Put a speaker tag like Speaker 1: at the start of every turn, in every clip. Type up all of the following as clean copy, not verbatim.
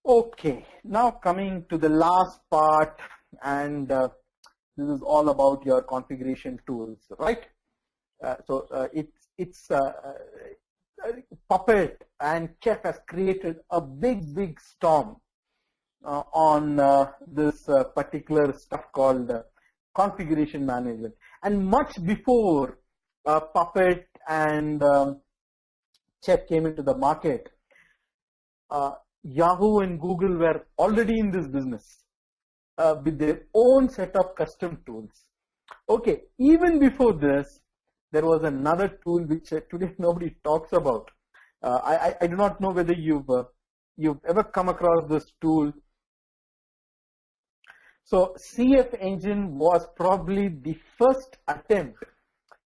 Speaker 1: Okay, now coming to the last part, and this is all about your configuration tools, right? Puppet and Chef has created a big storm on this particular stuff called configuration management. And much before Puppet and Chef came into the market, Yahoo and Google were already in this business with their own set of custom tools. Okay, even before this, there was another tool which today nobody talks about. I do not know whether you've ever come across this tool. So CF Engine was probably the first attempt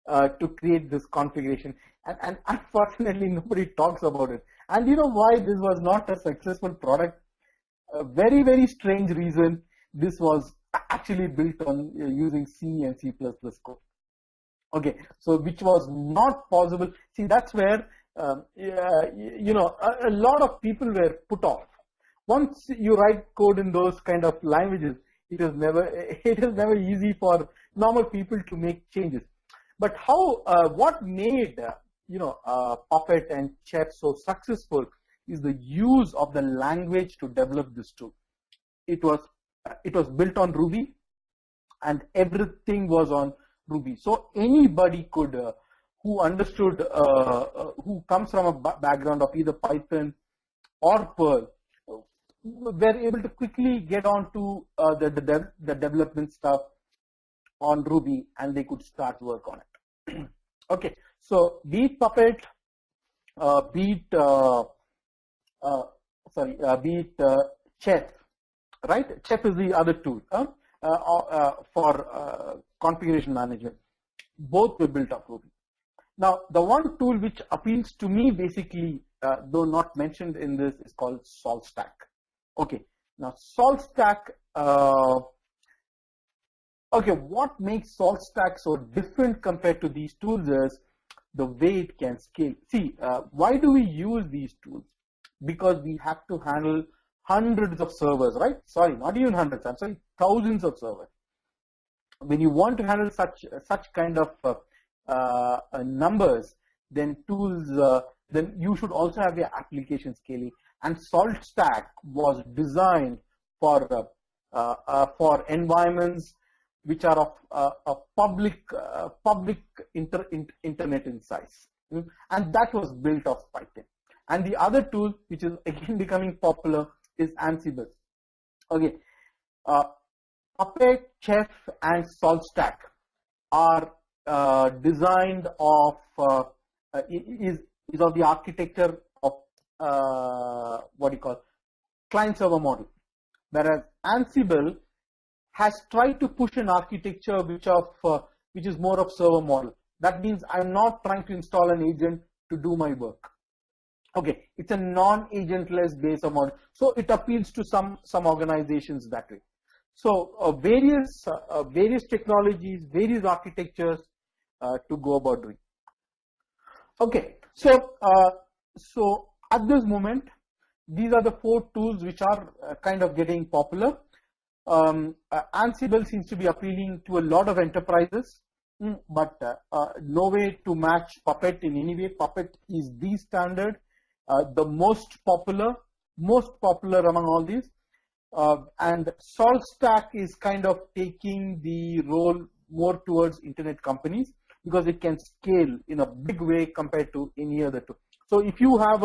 Speaker 1: to create this configuration, and unfortunately nobody talks about it. And you know why this was not a successful product? A very strange reason. This was actually built on using C and C++ code. Okay, so which was not possible. See, that's where a lot of people were put off. Once you write code in those kind of languages, it is never easy for normal people to make changes. But what made Puppet and Chef so successful is the use of the language to develop this tool. It was built on Ruby, and everything was on Ruby. So anybody could who understood who comes from a background of either Python or Perl were able to quickly get onto the development stuff on Ruby, and they could start work on it. Okay, so be it Puppet, be it Chef, right? Chef is the other tool for configuration management. Both were built off Ruby. Now, the one tool which appeals to me basically, though not mentioned in this, is called SaltStack. Okay, now SaltStack. Okay, what makes SaltStack so different compared to these tools is the way it can scale. See, why do we use these tools? Because we have to handle hundreds of servers, right? Sorry, not even hundreds. I'm sorry, thousands of servers. When you want to handle such kind of numbers, then then you should also have your application scaling. And SaltStack was designed for environments which are of public internet in size, and that was built off Python. And the other tool, which is again becoming popular, is Ansible. Okay, Puppet, Chef, and SaltStack are designed of is of the architecture of what you call client server model, whereas Ansible has tried to push an architecture which is more of server model. That means I'm not trying to install an agent to do my work. Okay, it's a non-agentless base of model, so it appeals to some organizations that way. So various technologies, various architectures to go about doing. Okay, so at this moment, these are the 4 tools which are kind of getting popular. Ansible seems to be appealing to a lot of enterprises, but no way to match Puppet in any way. Puppet is the standard, the most popular among all these. And SaltStack is kind of taking the role more towards internet companies because it can scale in a big way compared to any other tool. So if you have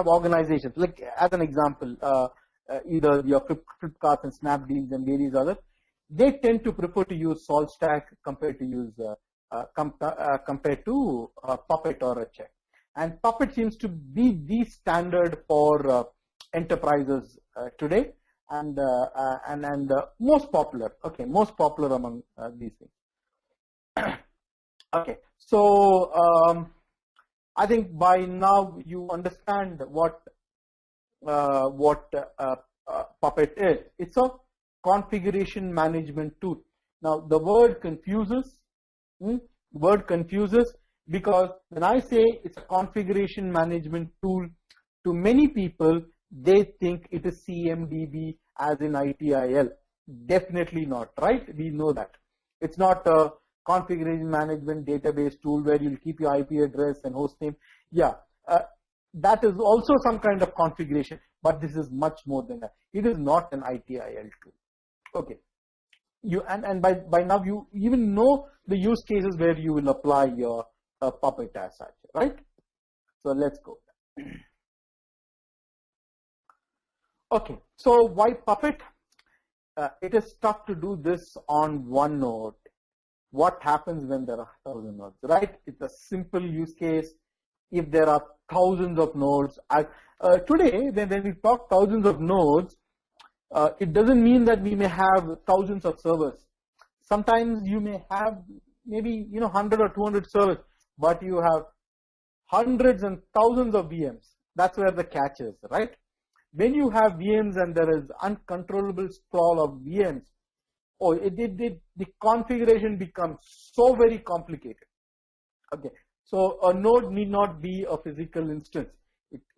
Speaker 1: organizations, like as an example, either your Flipkart and Snapdeals and various others, they tend to prefer to use SaltStack compared to use Puppet or a Chef. And Puppet seems to be the standard for enterprises today, and most popular. Okay, most popular among these things. Okay, so I think by now you understand what Puppet is. It's a configuration management tool. Now the word confuses. Because when I say it's a configuration management tool, to many people they think it is CMDB as in ITIL. Definitely not, right? We know that. It's not a configuration management database tool where you'll keep your IP address and host name. Yeah, that is also some kind of configuration, but this is much more than that. It is not an ITIL tool. Okay. You and by now you even know the use cases where you will apply your Puppet as such, right? So let's go. Okay, so why Puppet? It is tough to do this on one node. What happens when there are 1,000 nodes, right? It's a simple use case. If there are thousands of nodes, today when we talk thousands of nodes, it doesn't mean that we may have thousands of servers. Sometimes you may have maybe 100 or 200 servers, but you have hundreds and thousands of VMs. That's where the catch is, right? When you have VMs and there is uncontrollable sprawl of VMs, the configuration becomes so very complicated. Okay, so a node need not be a physical instance.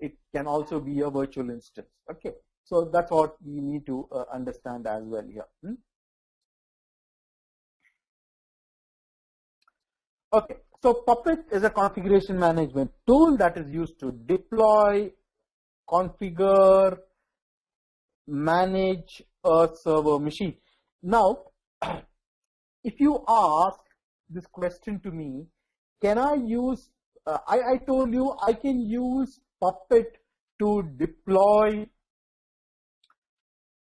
Speaker 1: It can also be a virtual instance. Okay, so that's what we need to understand as well here. Okay, so Puppet is a configuration management tool that is used to deploy, configure, manage a server machine. Now, if you ask this question to me, can I use, I told you I can use Puppet to deploy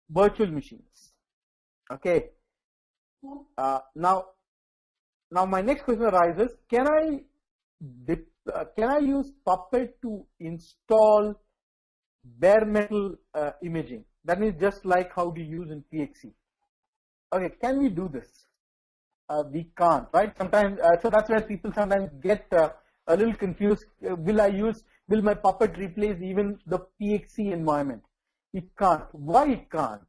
Speaker 1: virtual machines. Okay. Now my next question arises, can I use Puppet to install bare metal imaging? That means just like how we use in PXE. Okay, can we do this? We can't, right? Sometimes, so that's where people sometimes get a little confused. Will my Puppet replace even the PXE environment? It can't. Why it can't?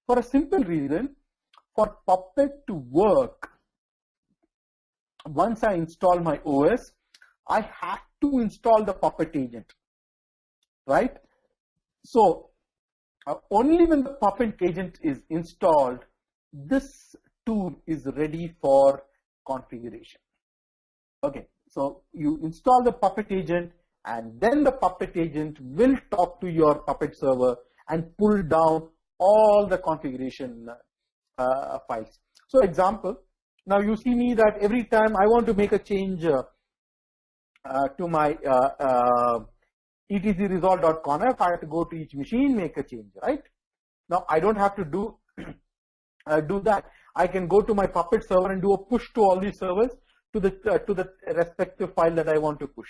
Speaker 1: For a simple reason, for Puppet to work, once I install my OS, I have to install the Puppet agent, right? So only when the Puppet agent is installed, this tool is ready for configuration. Okay, so you install the Puppet agent, and then the Puppet agent will talk to your Puppet server and pull down all the configuration files. So example, now you see me that every time I want to make a change to my etcresolve.conf, I have to go to each machine, make a change, right? Now I don't have to do that. I can go to my Puppet server and do a push to all these servers to the respective file that I want to push.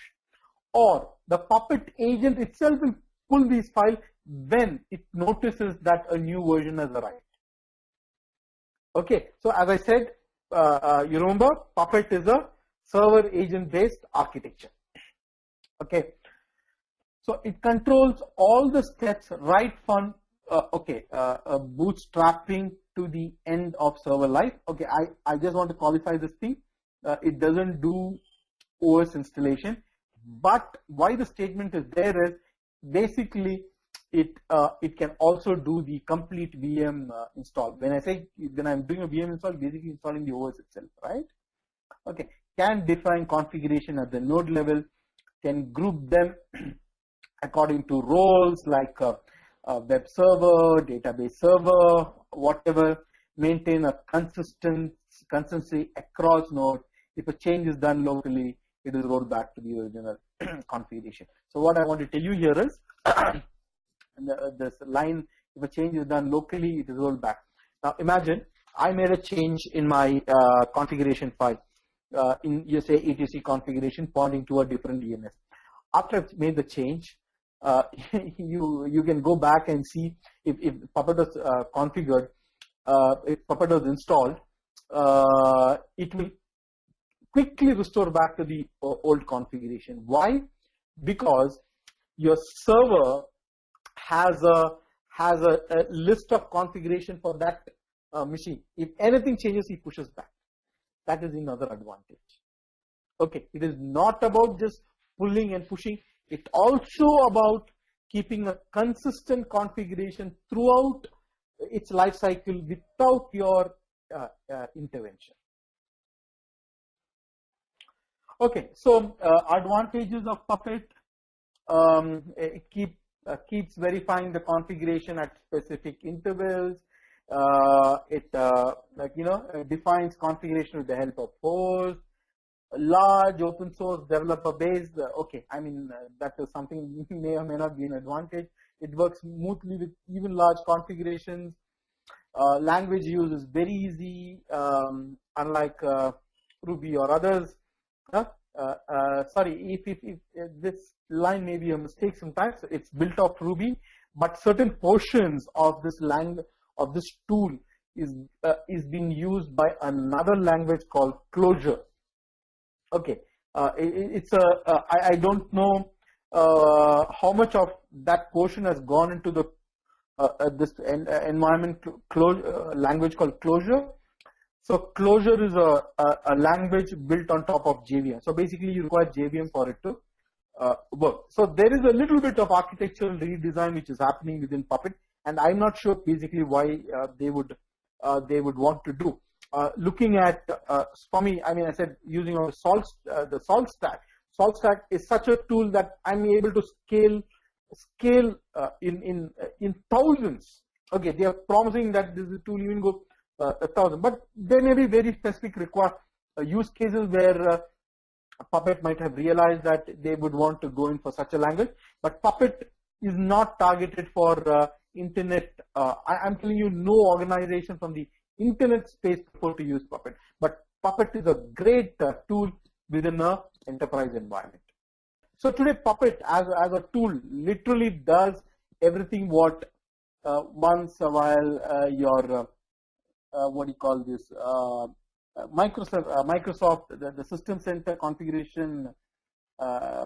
Speaker 1: Or the Puppet agent itself will pull these files when it notices that a new version has arrived. Okay, so as I said, you remember, Puppet is a server agent based architecture. Okay, so it controls all the steps right from bootstrapping to the end of server life. Okay, I just want to qualify this thing. It doesn't do OS installation, but why the statement is there is basically it can also do the complete VM install. When I say when I'm doing a VM install, basically installing the OS itself, right? Okay, can define configuration at the node level, can group them according to roles like web server, database server, whatever, maintain a consistency across node. If a change is done locally, it is rolled back to the original configuration. So what I want to tell you here is this line, if a change is done locally, it is rolled back. Now imagine I made a change in my configuration file in, you say, etc configuration pointing to a different DNS. After I've made the change, you can go back and see if Puppet was configured, if Puppet was installed, it will quickly restore back to the old configuration. Why? Because your server has a list of configuration for that machine. If anything changes, he pushes back. That is another advantage. Okay, it is not about just pulling and pushing. It's also about keeping a consistent configuration throughout its life cycle without your intervention. Okay, so advantages of Puppet. It keeps verifying the configuration at specific intervals. It defines configuration with the help of hosts. Large open source developer base. Okay, I mean that is something may or may not be an advantage. It works smoothly with even large configurations. Language use is very easy, unlike Ruby or others. Sorry, if this line may be a mistake sometimes. It's built off Ruby, but certain portions of this tool is being used by another language called Clojure. Okay, I don't know how much of that portion has gone into the this environment language called Clojure. So Clojure is a language built on top of JVM. So basically, you require JVM for it to work. So there is a little bit of architectural redesign which is happening within Puppet, and I'm not sure basically why they would want to do. Looking at for me, I mean, I said using the Salt Stack. Salt Stack is such a tool that I'm able to scale in thousands. Okay, they are promising that this tool even go 1,000, but there may be very specific use cases where Puppet might have realized that they would want to go in for such a language. But Puppet is not targeted for internet. I'm telling you, no organization from the internet space prefer to use Puppet. But Puppet is a great tool within an enterprise environment. So today, Puppet as a tool literally does everything what once a while your what do you call this? Microsoft, the System Center Configuration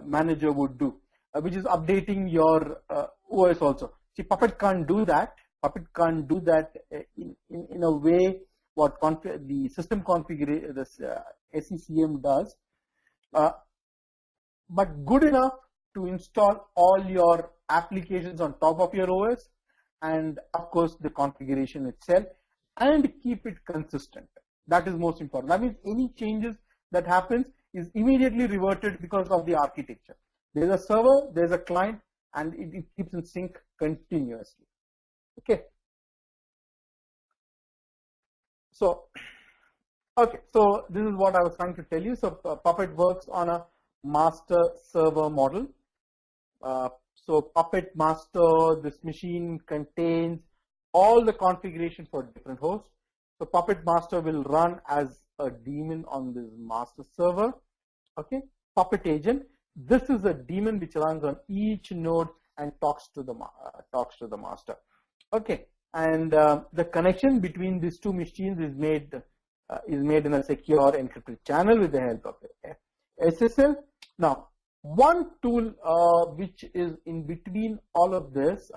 Speaker 1: Manager would do, which is updating your OS also. See, Puppet can't do that. Puppet can't do that in a way what the system configuration, this SCCM does, but good enough to install all your applications on top of your OS, and of course the configuration itself, and keep it consistent. That is most important. That means any changes that happens is immediately reverted because of the architecture. There's a server, there's a client, and it keeps in sync continuously. Okay. So, okay. So this is what I was trying to tell you. So Puppet works on a master server model. So Puppet master, this machine contains all the configuration for different hosts. So Puppet master will run as a daemon on this master server. Okay. Puppet agent. This is a daemon which runs on each node and talks to the master. Okay. And the connection between these two machines is made in a secure encrypted channel with the help of SSL. Now, one tool which is in between all of this,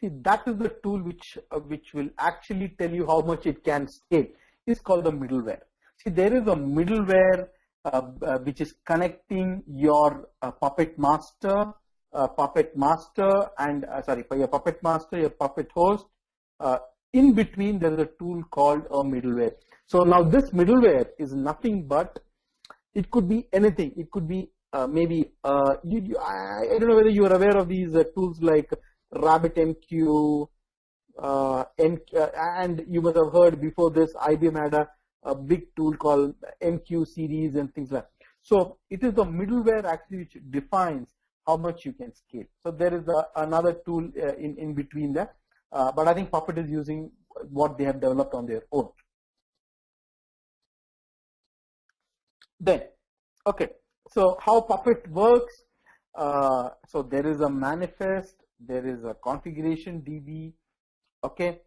Speaker 1: see, that is the tool which will actually tell you how much it can scale. It's called the middleware. See, there is a middleware which is connecting your Puppet master, and your Puppet master, your Puppet host. In between, there is a tool called a middleware. So now this middleware is nothing but, it could be anything. It could be maybe I don't know whether you are aware of these tools like RabbitMQ, and you must have heard before this, IBM had a big tool called MQ series and things like that. So it is the middleware actually which defines how much you can scale. So there is another tool in between that, but I think Puppet is using what they have developed on their own. Then, okay, so how Puppet works? So there is a manifest, there is a configuration DB, okay,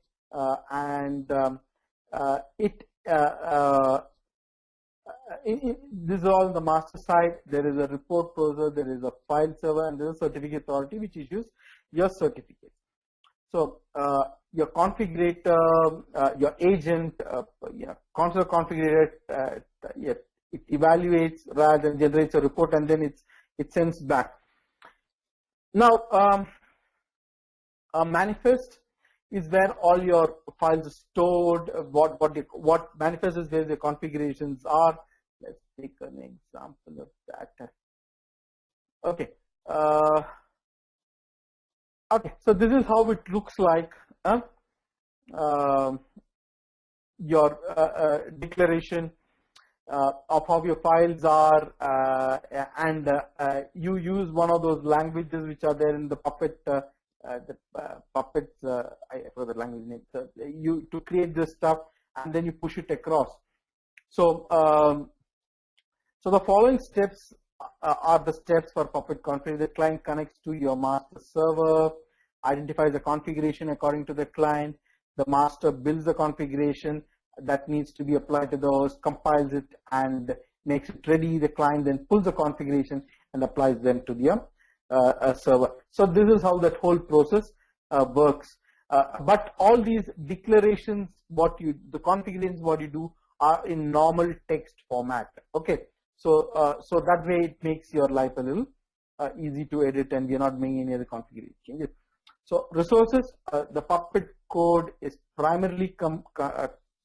Speaker 1: and this is all on the master side. There is a report closer, there is a file server, and there is a certificate authority which issues your certificate. So your configurator, your agent, console configurator, it evaluates rather than generates a report, and then it sends back. Now, a manifest is where all your files are stored. What manifest is where the configurations are. Let's take an example of that. Okay. Okay. So this is how it looks like. Your declaration of how your files are, and you use one of those languages which are there in the Puppet. Puppets, I forgot the language name. So you to create this stuff, and then you push it across. So, so the following steps are the steps for Puppet config. The client connects to your master server, identifies the configuration according to the client. The master builds the configuration that needs to be applied to the host, compiles it, and makes it ready. The client then pulls the configuration and applies them to the server. So this is how that whole process works. But all these declarations, the configurations, what you do are in normal text format. Okay, so so that way it makes your life a little easy to edit, and you're not making any other configuration changes. So resources, the Puppet code is primarily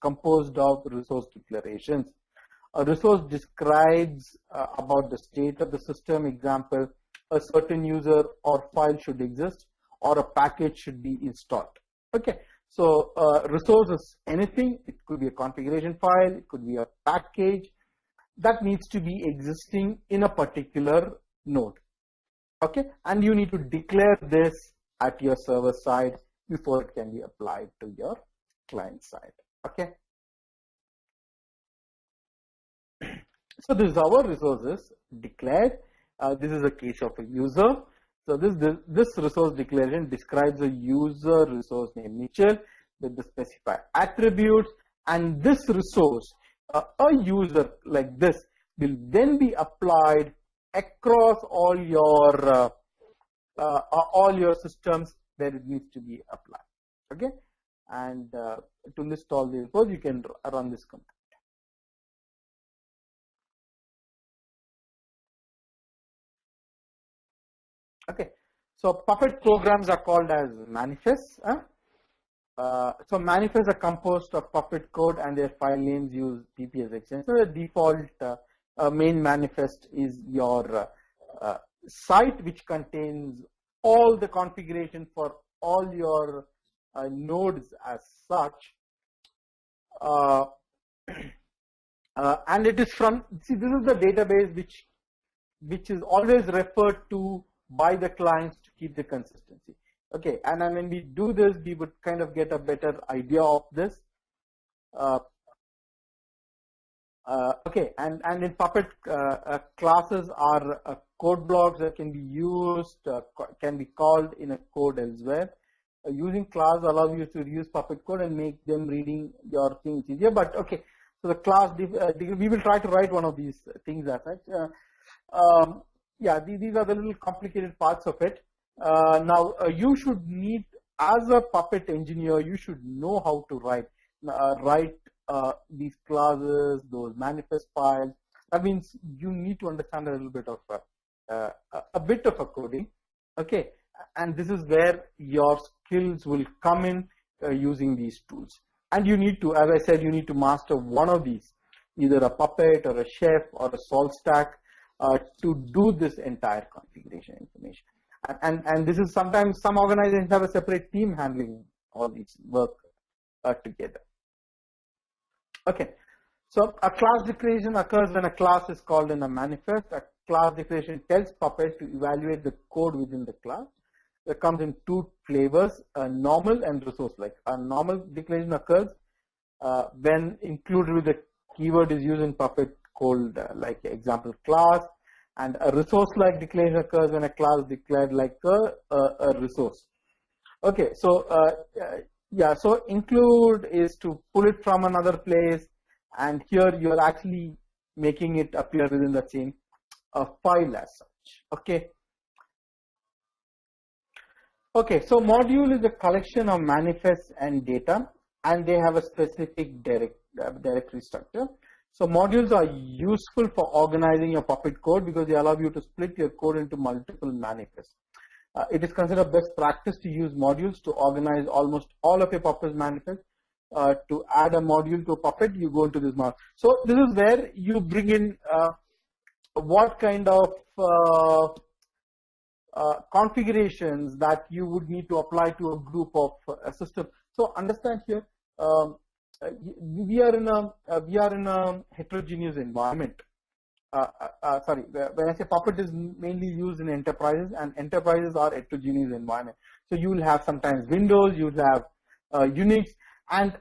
Speaker 1: composed of resource declarations. A resource describes about the state of the system. Example, a certain user or file should exist, or a package should be installed. Okay, so resource is anything. It could be a configuration file, it could be a package that needs to be existing in a particular node. Okay, and you need to declare this at your server side before it can be applied to your client side. Okay, so this is our resources declared. This is a case of a user. So this resource declaration describes a user resource named Mitchell with the specified attributes, and this resource, a user like this, will then be applied across all your systems where it needs to be applied. Okay, and to list all the infos, you can run this command. Okay, so Puppet programs are called as manifests. So manifests are composed of Puppet code, and their file names use PPS extension. So the default main manifest is your site, which contains all the configuration for all your nodes as such. And it is from, see, this is the database which is always referred to by the clients to keep the consistency. Okay, and then when we do this, we would kind of get a better idea of this. Okay, and in Puppet, classes are code blocks that can be used, can be called in a code elsewhere. Using class allows you to use Puppet code and make them reading your things easier. But okay, so the class, we will try to write one of these things as such. Yeah, these are the little complicated parts of it. Now, you should need, as a Puppet engineer, you should know how to write these classes, those manifest files. That means you need to understand a little bit of a bit of a coding. Okay, and this is where your skills will come in using these tools. And you need to, as I said, you need to master one of these, either a Puppet or a Chef or a SaltStack, to do this entire configuration information. And this is sometimes some organizations have a separate team handling all these work together. Okay, so a class declaration occurs when a class is called in a manifest. A class declaration tells Puppet to evaluate the code within the class. It comes in two flavors, normal and resource-like. A normal declaration occurs when included with the keyword is used in Puppet called like example class, and a resource-like declaration occurs when a class is declared like a resource. Okay, so yeah, so include is to pull it from another place, and here you're actually making it appear within the same file as such. Okay. Okay, so module is a collection of manifests and data, and they have a specific directory structure. So modules are useful for organizing your Puppet code because they allow you to split your code into multiple manifests. It is considered best practice to use modules to organize almost all of your Puppet manifest. To add a module to a Puppet, you go into this module. So this is where you bring in what kind of configurations that you would need to apply to a group of a system. So understand here, we are in a heterogeneous environment. Sorry, when I say Puppet is mainly used in enterprises, and enterprises are heterogeneous environment. So you will have sometimes Windows, you will have Unix, and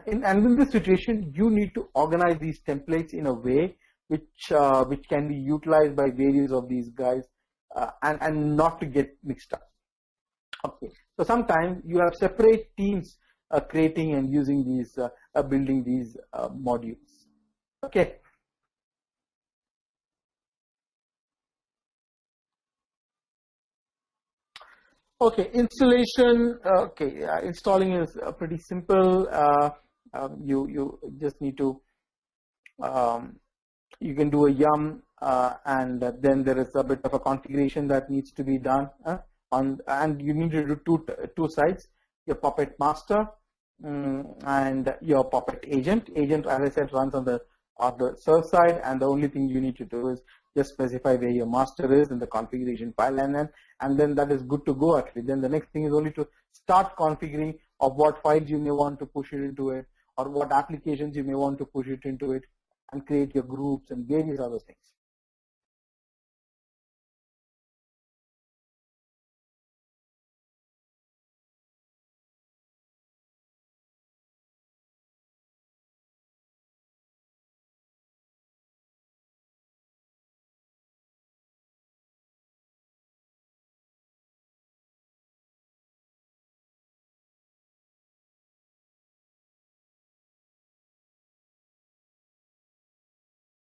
Speaker 1: in this situation, you need to organize these templates in a way which can be utilized by various of these guys, and not to get mixed up. Okay, so sometimes you have separate teams creating and using these, building these modules. Okay. Okay, installation. Okay, installing is pretty simple. You just need to, you can do a yum, and then there is a bit of a configuration that needs to be done. And you need to do two sides: your Puppet master and your Puppet agent. Agent, as I said, runs on the server side, and the only thing you need to do is just specify where your master is in the configuration file, and then that is good to go actually. Then the next thing is only to start configuring of what files you may want to push it into it, or what applications you may want to push it into it, and create your groups and various other things.